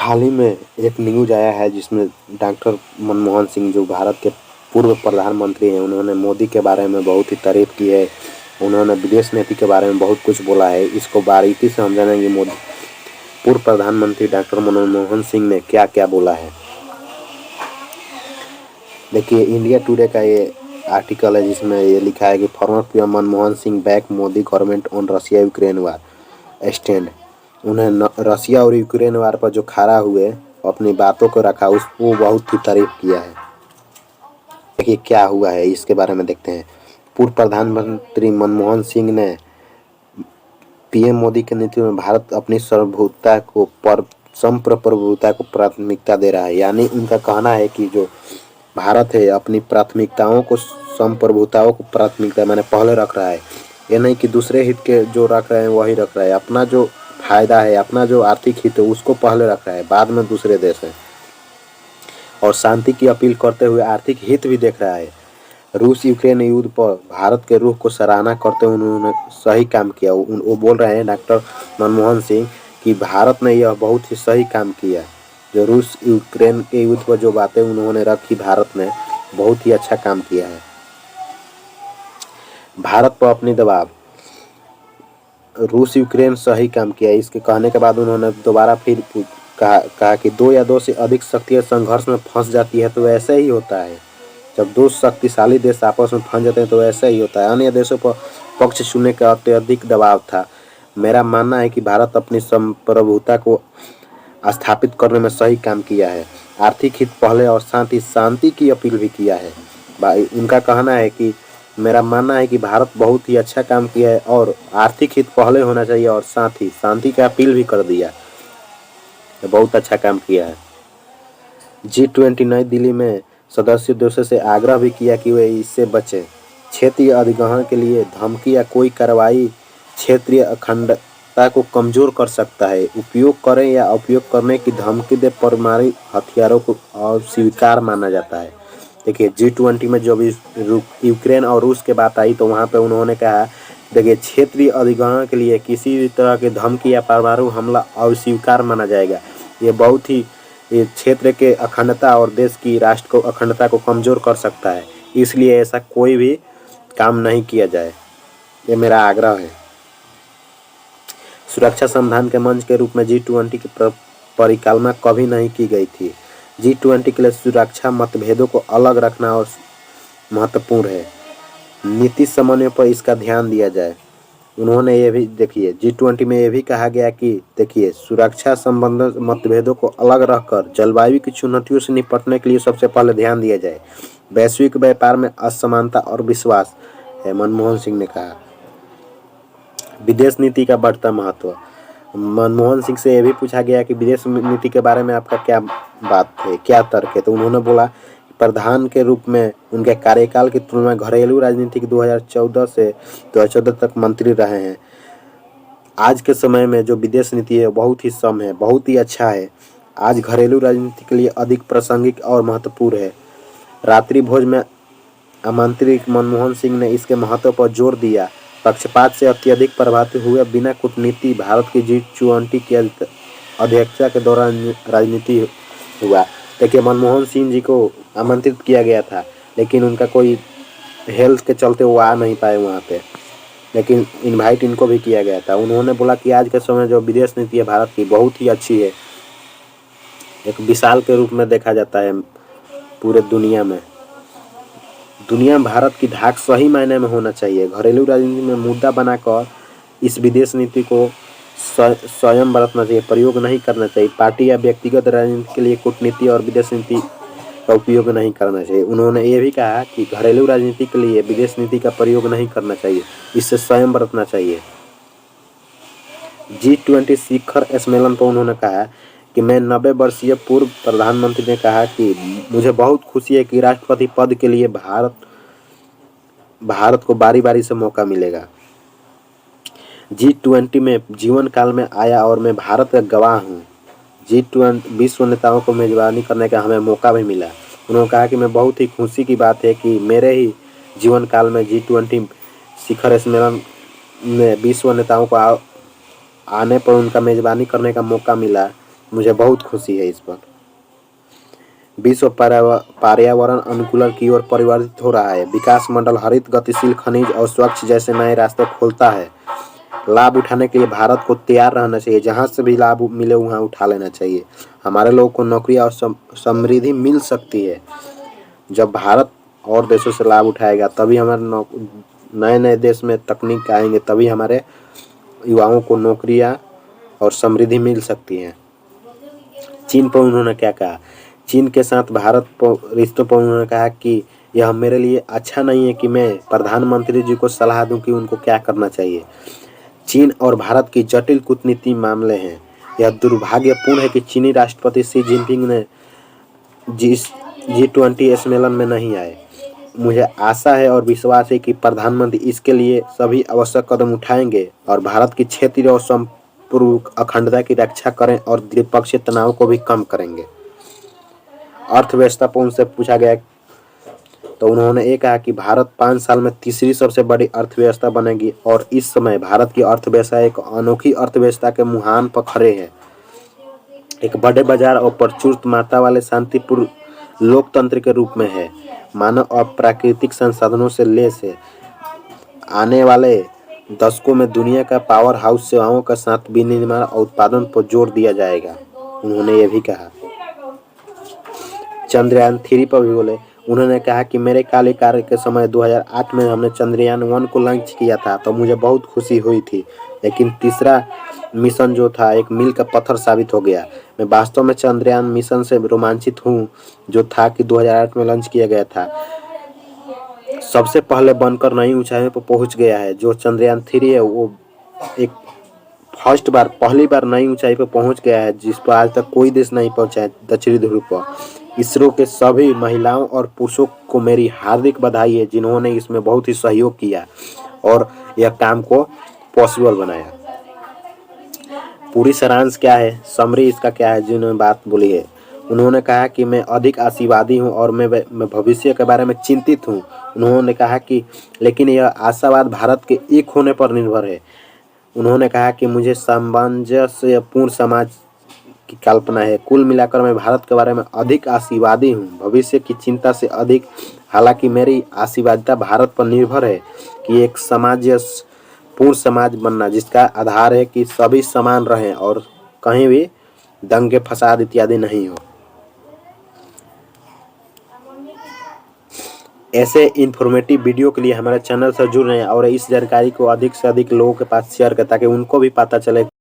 हाल ही में एक न्यूज आया है जिसमें डॉक्टर मनमोहन सिंह जो भारत के पूर्व प्रधानमंत्री हैं, उन्होंने मोदी के बारे में बहुत ही तारीफ की है। उन्होंने विदेश नीति के बारे में बहुत कुछ बोला है। इसको बारीकी से हम जानेंगे मोदी पूर्व प्रधानमंत्री डॉक्टर मनमोहन सिंह ने क्या क्या बोला है। देखिए, इंडिया टुडे का ये आर्टिकल है जिसमें ये लिखा है कि former PM Manmohan Singh back Modi government on Russia Ukraine war stand. उन्हें रशिया और यूक्रेन वार पर जो खड़ा हुए अपनी बातों को रखा, उसको बहुत ही तारीफ किया है। देखिए क्या हुआ है, इसके बारे में देखते हैं। पूर्व प्रधानमंत्री मनमोहन सिंह ने पीएम मोदी के नेतृत्व में भारत अपनी संप्रभुता को प्राथमिकता दे रहा है। यानी उनका कहना है कि जो भारत है अपनी प्राथमिकताओं को, संप्रभुताओं को प्राथमिकता माने पहले रख रहा है। ये नहीं कि दूसरे हित के जो रख रहे हैं वही रख रहा है। अपना जो फायदा है, अपना जो आर्थिक हित है उसको पहले रख रहा है, बाद में दूसरे देश है। और शांति की अपील करते हुए आर्थिक हित भी देख रहा है। रूस यूक्रेन युद्ध पर भारत के रुख को सराहना करते हुए उन्होंने सही काम किया। वो बोल रहे हैं डॉक्टर मनमोहन सिंह कि भारत ने यह बहुत ही सही काम किया। जो रूस यूक्रेन के युद्ध पर जो बातें उन्होंने रखी, भारत ने बहुत ही अच्छा काम किया है। भारत पर अपनी दबाव, रूस यूक्रेन सही काम किया। इसके कहने के बाद उन्होंने दोबारा फिर कहा कि दो या दो से अधिक शक्तियां संघर्ष में फंस जाती है तो ऐसे ही होता है। जब दो शक्तिशाली देश आपस में फंस जाते हैं तो ऐसा ही होता है। अन्य देशों पर पक्ष चुनने का अत्यधिक दबाव था। मेरा मानना है कि भारत अपनी संप्रभुता को स्थापित करने में सही काम किया है। आर्थिक हित पहले और साथ ही शांति की अपील भी किया है। उनका कहना है कि मेरा मानना है कि भारत बहुत ही अच्छा काम किया है और आर्थिक हित पहले होना चाहिए और साथ ही शांति का अपील भी कर दिया। बहुत अच्छा काम किया है। G20 नई दिल्ली में सदस्य देशों से आग्रह भी किया कि वे इससे बचें। क्षेत्रीय अधिग्रहण के लिए धमकी या कोई कार्रवाई क्षेत्रीय अखंडता को कमजोर कर सकता है। उपयोग करें या उपयोग करने की धमकी दे परमाणु हथियारों को अस्वीकार माना जाता है। देखिए, G20 में जब यूक्रेन और रूस की बात आई तो वहाँ पे उन्होंने कहा, देखिए, क्षेत्रीय अधिग्रहण के लिए किसी भी तरह की धमकी या परमाणु हमला अस्वीकार माना जाएगा। ये बहुत ही क्षेत्र के अखंडता और देश की राष्ट्र को अखंडता को कमजोर कर सकता है। इसलिए ऐसा कोई भी काम नहीं किया जाए, ये मेरा आग्रह है। सुरक्षा समाधान के मंच के रूप में G20 की परिकल्पना कभी नहीं की गई थी। G20 के लिए सुरक्षा मतभेदों को अलग रखना और महत्वपूर्ण है। नीति समन्वय पर इसका ध्यान दिया जाए। उन्होंने ये भी, देखिए, G20 में ये भी कहा गया कि देखिए, सुरक्षा संबंधित मतभेदों को अलग रखकर जलवायु की चुनौतियों से निपटने के लिए सबसे पहले ध्यान दिया जाए। वैश्विक व्यापार में असमानता और विश्वास है, मनमोहन सिंह ने कहा। विदेश नीति का बढ़ता महत्व, मनमोहन सिंह से यह भी पूछा गया कि विदेश नीति के बारे में आपका क्या बात है, क्या तर्क है। तो उन्होंने बोला, प्रधान के रूप में उनके कार्यकाल की तुलना में घरेलू राजनीति 2014 से 2014 तक मंत्री रहे हैं। आज के समय में जो विदेश नीति है बहुत ही सम है, बहुत ही अच्छा है। आज घरेलू राजनीति के लिए अधिक प्रासंगिक और महत्वपूर्ण है। रात्रि भोज में आमंत्रित मनमोहन सिंह ने इसके महत्व पर जोर दिया। पक्षपात से अत्यधिक प्रभावित हुए बिना कूटनीति भारत की G20 की अध्यक्षता के दौरान राजनीति हुआ। देखिए, मनमोहन सिंह जी को आमंत्रित किया गया था, लेकिन उनका कोई हेल्थ के चलते वो आ नहीं पाए वहाँ पे, लेकिन इनवाइट इनको भी किया गया था। उन्होंने बोला कि आज के समय जो विदेश नीति है भारत की बहुत ही अच्छी है, एक विशाल के रूप में देखा जाता है पूरे दुनिया में। दुनिया में भारत की धाक सही मायने में होना चाहिए। घरेलू राजनीति में मुद्दा बनाकर इस विदेश नीति को स्वयं बरतना चाहिए, प्रयोग नहीं करना चाहिए। पार्टी या व्यक्तिगत राजनीति के लिए कूटनीति और विदेश नीति का उपयोग नहीं करना चाहिए। उन्होंने ये भी कहा कि घरेलू राजनीति के लिए विदेश नीति का प्रयोग नहीं करना चाहिए, इससे स्वयं बरतना चाहिए। G20 शिखर सम्मेलन पर उन्होंने कहा कि मैं 90 वर्षीय पूर्व प्रधानमंत्री ने कहा कि मुझे बहुत खुशी है कि राष्ट्रपति पद के लिए भारत को बारी बारी से मौका मिलेगा। G20 में जीवन काल में आया और मैं भारत का गवाह हूँ। G20 विश्व नेताओं को मेजबानी करने का हमें मौका भी मिला। उन्होंने कहा कि मैं बहुत ही खुशी की बात है कि मेरे ही जीवन काल में G20 शिखर सम्मेलन में विश्व नेताओं को आने पर उनका मेजबानी करने का मौका मिला। मुझे बहुत खुशी है इस पर। विश्व पर्यावरण अनुकूलन की ओर परिवर्तित हो रहा है। विकास मंडल हरित गतिशील खनिज और स्वच्छ जैसे नए रास्ते खोलता है। लाभ उठाने के लिए भारत को तैयार रहना चाहिए। जहां से भी लाभ मिले वहां उठा लेना चाहिए। हमारे लोगों को नौकरी और समृद्धि मिल सकती है। जब भारत और देशों से लाभ उठाएगा तभी हमारे नए नए देश में तकनीक आएंगे, तभी हमारे युवाओं को नौकरियां और समृद्धि मिल सकती है। चीन पर उन्होंने क्या कहा? चीन के साथ भारत रिश्तों पर उन्होंने कहा कि यह मेरे लिए अच्छा नहीं है कि मैं प्रधानमंत्री जी को सलाह दूं कि उनको क्या करना चाहिए। चीन और भारत की जटिल कूटनीति मामले हैं। यह दुर्भाग्यपूर्ण है कि चीनी राष्ट्रपति शी जिनपिंग ने G20 सम्मेलन में नहीं आए। मुझे आशा है और विश्वास है कि प्रधानमंत्री इसके लिए सभी आवश्यक कदम उठाएंगे और भारत की क्षेत्रीय और संपूर्ण अखंडता की रक्षा करें और द्विपक्षीय तनाव को भी कम करेंगे। अर्थव्यवस्था पर उनसे पूछा गया तो उन्होंने ये कहा कि भारत 5 साल में तीसरी सबसे बड़ी अर्थव्यवस्था बनेगी और इस समय भारत की अर्थव्यवस्था एक अनोखी अर्थव्यवस्था के मुहान पर खड़े है। एक बड़े बाजार और प्रचुर मात्रा वाले शांतिपूर्ण लोकतंत्र के रूप में है। मानव और प्राकृतिक संसाधनों से लैस है। आने वाले दशकों में दुनिया का पावर हाउस सेवाओं के साथ विनिर्माण और उत्पादन पर जोर दिया जाएगा। उन्होंने ये भी कहा। चंद्रयान 3 पर भी बोले। उन्होंने कहा कि मेरे कार्यकाल के समय 2008 में हमने चंद्रयान 1 को लॉन्च किया था तो मुझे बहुत खुशी हुई थी, लेकिन तीसरा मिशन जो था एक मील का पत्थर साबित हो गया। मैं वास्तव में चंद्रयान मिशन से रोमांचित हूँ जो था कि 2008 में लॉन्च किया गया था। सबसे पहले बनकर नई ऊंचाइयों पर पहुंच गया है। जो चंद्रयान 3 है वो एक पहली बार नई ऊंचाई पर पहुंच गया है जिस पर आज तक कोई देश नहीं पहुंचा है, दक्षिणी ध्रुव पर। इसरो के सभी महिलाओं और पुरुषों को मेरी हार्दिक बधाई है जिन्होंने इसमें बहुत ही सहयोग किया और यह काम को पॉसिबल बनाया। पूरी सारांश क्या है, समरी इसका क्या है जिन्होंने बात बोली है। उन्होंने कहा कि मैं अधिक आशावादी हूं और मैं भविष्य के बारे में चिंतित हूं। उन्होंने कहा कि लेकिन यह आशावाद भारत के एक होने पर निर्भर है। उन्होंने कहा कि मुझे सामंजस्यपूर्ण समाज की कल्पना है। कुल मिलाकर मैं भारत के बारे में अधिक आशावादी हूँ, भविष्य की चिंता से अधिक। हालांकि मेरी आशावादिता भारत पर निर्भर है कि एक सामंजस्यपूर्ण समाज बनना जिसका आधार है कि सभी समान रहें और कहीं भी दंगे फसाद इत्यादि नहीं हो। ऐसे इन्फॉर्मेटिव वीडियो के लिए हमारे चैनल से जुड़ रहे हैं और इस जानकारी को अधिक से अधिक लोगों के पास शेयर करें ताकि उनको भी पता चले।